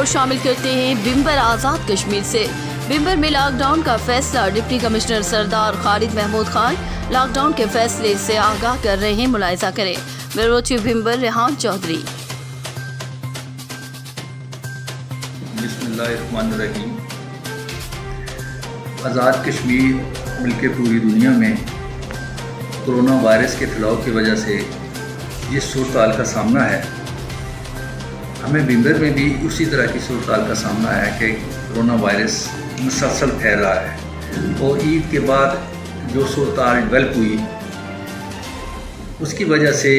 خبر شامل کرتے ہیں بمبر آزاد کشمیر سے۔ بمبر میں لاک ڈاؤن کا فیصلہ، deputy commissioner Sardar Khalid Mahmood Khan lockdown کے فیصلے سے آگاہ کر رہے ہیں، ملاحظہ کریں۔ Bureau chief Bhimber Rehan Chaudhry. بسم اللہ الرحمن الرحیم۔ آزاد کشمیر بلکہ پوری دنیا میں کرونا وائرس کے پھیلاؤ کی وجہ سے جس صورتحال کا سامنا ہے، ہمیں بمبر میں بھی اسی طرح کی صورتحال کا سامنا ہے کہ کرونا وائرس مسلسل پھیل رہا ہے، اور عید کے بعد جو صورتحال ڈیولپ ہوئی اس کی وجہ سے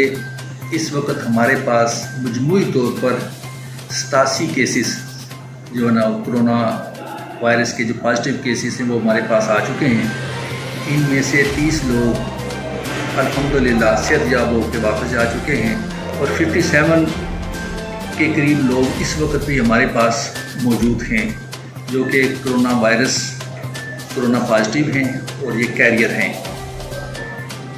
اس وقت ہمارے پاس مجموعی طور پر 87 کیسز جو ہے نا کرونا وائرس کے جو پازیٹیو کیسز ہیں وہ ہمارے پاس آ چکے ہیں۔ ان میں سے 30 لوگ الحمدللہ صحت یاب ہو کے واپس جا چکے ہیں، اور 57 کے قریب لوگ اس وقت بھی ہمارے پاس موجود ہیں جو کہ کرونا پازیٹیو ہیں اور یہ کیریئر ہیں۔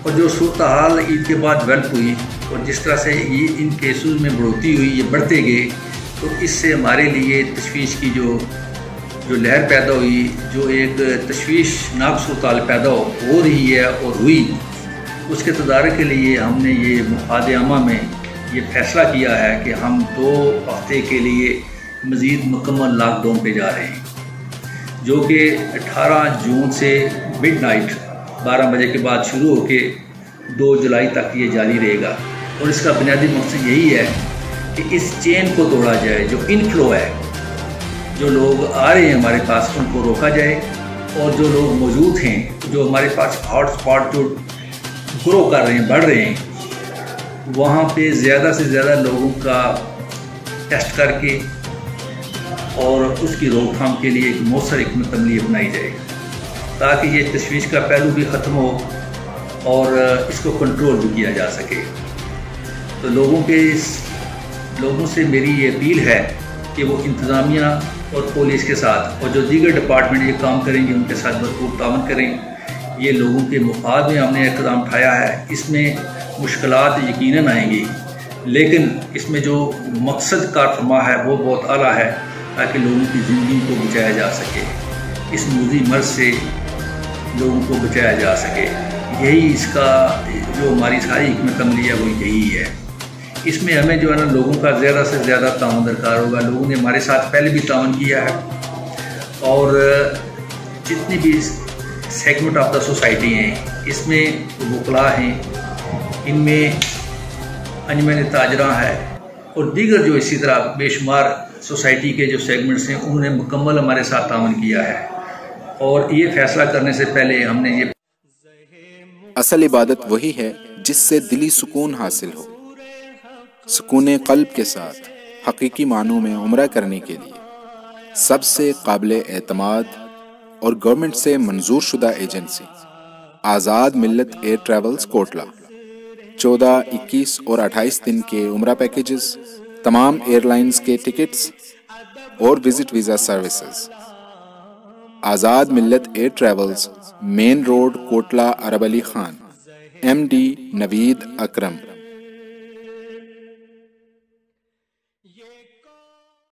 اور جو صورتحال عید کے بعد ڈیولپ ہوئی اور جس طرح سے یہ ان کیسز میں بڑھوتری ہوئی، یہ بڑھتے گئے، تو اس سے ہمارے لیے تشویش کی جو لہر پیدا ہوئی، جو ایک تشویشناک صورتحال پیدا ہو رہی ہے اور ہوئی، اس کے تدارک کے لیے ہم نے یہ مفاد عامہ میں یہ فیصلہ کیا ہے کہ ہم 2 ہفتے کے لیے مزید مکمل لاک ڈاؤن پہ جا رہے ہیں، جو کہ 18 جون سے مڈ نائٹ 12 بجے کے بعد شروع ہو کے 2 جولائی تک یہ جاری رہے گا۔ اور اس کا بنیادی مقصد یہی ہے کہ اس چین کو توڑا جائے، جو انفلو ہے، جو لوگ آ رہے ہیں ہمارے پاس ان کو روکا جائے، اور جو لوگ موجود ہیں، جو ہمارے پاس ہاٹ اسپاٹ جو گرو کر رہے ہیں، بڑھ رہے ہیں، وہاں پہ زیادہ سے زیادہ لوگوں کا ٹیسٹ کر کے اور اس کی روک تھام کے لیے ایک مؤثر حکمت عملی اپنائی جائے، تاکہ یہ تشویش کا پہلو بھی ختم ہو اور اس کو کنٹرول بھی کیا جا سکے۔ تو لوگوں سے میری یہ اپیل ہے کہ وہ انتظامیہ اور پولیس کے ساتھ اور جو دیگر ڈپارٹمنٹ یہ کام کریں گے ان کے ساتھ بھرپور تعاون کریں۔ یہ لوگوں کے مفاد میں ہم نے اقدام اٹھایا ہے، اس میں مشکلات یقیناً آئیں گی، لیکن اس میں جو مقصد کار فرما ہے وہ بہت اعلیٰ ہے، تاکہ لوگوں کی زندگی کو بچایا جا سکے، اس موذی مرض سے لوگوں کو بچایا جا سکے۔ یہی اس کا جو ہماری ساری حکمت عملی ہے وہ یہی ہے۔ اس میں ہمیں جو ہے نا لوگوں کا زیادہ سے زیادہ تعاون درکار ہوگا۔ لوگوں نے ہمارے ساتھ پہلے بھی تعاون کیا ہے، اور جتنی بھی سیگمنٹ آف دا سوسائٹی ہیں، اس میں وکلاء ہیں، ان میں انجمن تاجراں ہے، اور دیگر جو اسی طرح بے شمار سوسائٹی کے جو سیگمنٹس ہیں انہوں نے مکمل ہمارے ساتھ تعاون کیا ہے۔ اور یہ فیصلہ کرنے سے پہلے ہم نے یہ اصل عبادت وہی ہے جس سے دلی سکون حاصل ہو۔ سکون قلب کے ساتھ حقیقی معنوں میں عمرہ کرنے کے لیے سب سے قابل اعتماد اور گورنمنٹ سے منظور شدہ ایجنسی آزاد ملت ایئر ٹریولز کوٹلہ 14، 21 اور 28 دن کے عمرہ پیکیجز، تمام ایئر لائنز کے ٹکٹس اور visit visa services. Azad Millat air travels, main road, Kotla, Arab Ali Khan, MD Naveed اکرم۔